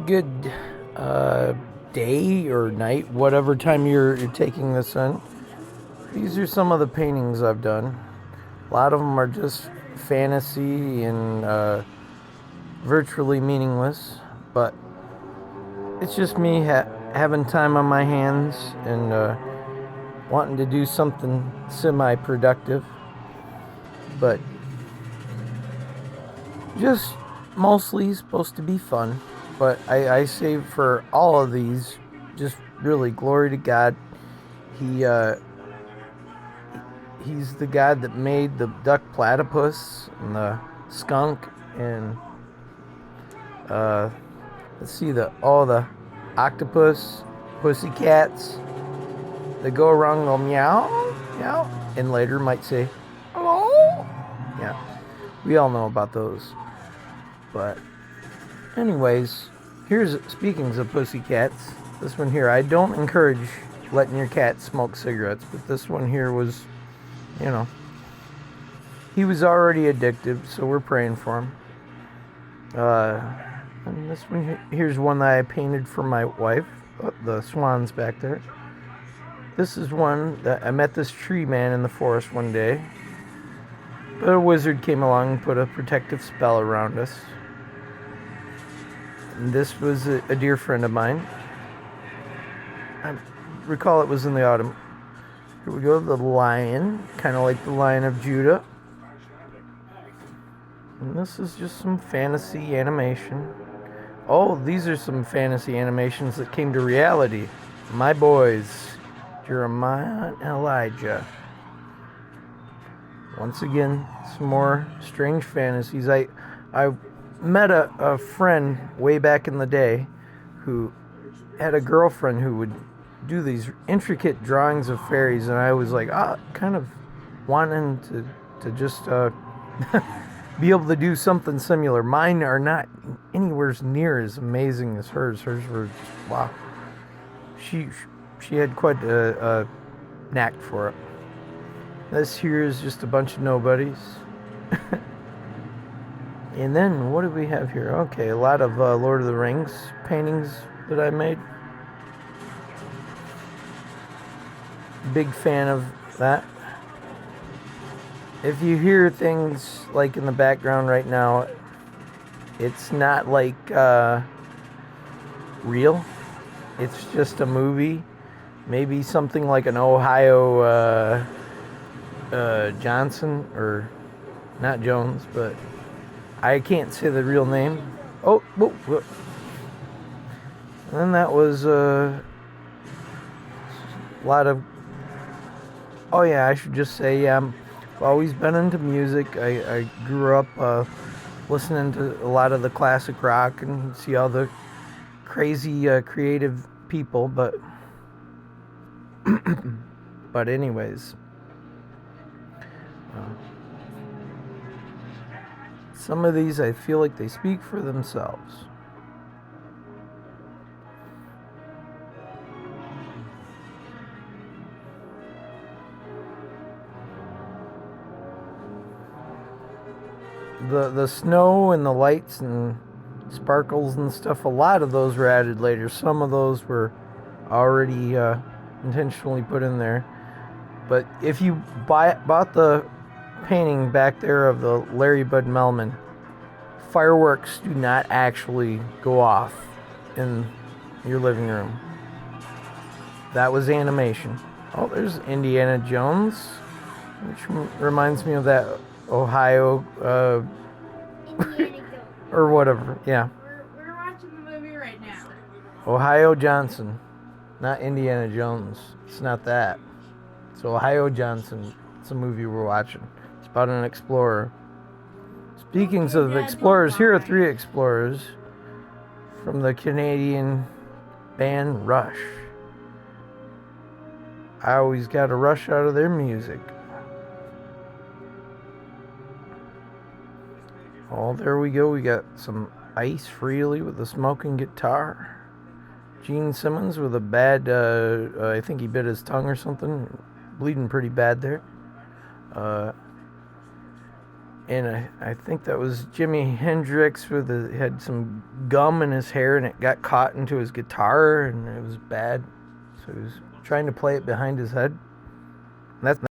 good day or night, whatever time you're taking this in. These are some of the paintings I've done. A lot of them are just fantasy and virtually meaningless, but it's just me having time on my hands and wanting to do something semi-productive, but just mostly supposed to be fun. But I say for all of these, just really glory to God. He's the God that made the duck platypus and the skunk and let's see, the octopus, pussycats. They go around and go meow, meow, and later might say hello. Yeah, we all know about those. But anyways, speaking of pussycats, this one here, I don't encourage letting your cat smoke cigarettes, but this one here was, he was already addicted, so we're praying for him. And this one here's one that I painted for my wife. The swans back there. This is one that I met this tree man in the forest one day, but a wizard came along and put a protective spell around us. And this was a dear friend of mine. I recall it was in the autumn. Here we go, the lion, kind of like the Lion of Judah. And this is just some fantasy animation. Oh, these are some fantasy animations that came to reality. My boys, Jeremiah and Elijah. Once again, some more strange fantasies. I met a friend way back in the day who had a girlfriend who would do these intricate drawings of fairies, and I was like, kind of wanting to just be able to do something similar. Mine are not anywhere near as amazing as hers. Hers were, wow. She had quite a knack for it. This here is just a bunch of nobodies. And then, what do we have here? Okay, a lot of Lord of the Rings paintings that I made. Big fan of that. If you hear things like in the background right now, it's not like real. It's just a movie. Maybe something like an Ohio Johnson, or not Jones, but I can't say the real name. Oh, whoa, whoa. And then that was a lot of... Oh yeah, I should just say, I've always been into music. I grew up listening to a lot of the classic rock and see all the crazy creative people, but but anyways, some of these I feel like they speak for themselves. The snow and the lights and sparkles and stuff, a lot of those were added later. Some of those were already intentionally put in there. But if you bought the painting back there of the Larry Bud Melman, fireworks do not actually go off in your living room. That was animation. Oh, there's Indiana Jones, which reminds me of that Ohio or whatever. Yeah. We're watching the movie right now. Ohio Johnson, not Indiana Jones. It's not that. It's Ohio Johnson. It's a movie we're watching. It's about an explorer. Speaking of explorers, here are 3 explorers from the Canadian band Rush. I always got a rush out of their music. Oh, there we go. We got some Ice Frehley with a smoking guitar. Gene Simmons with a bad, I think he bit his tongue or something. Bleeding pretty bad there. and I think that was Jimi Hendrix with had some gum in his hair and it got caught into his guitar and it was bad. So he was trying to play it behind his head. And that's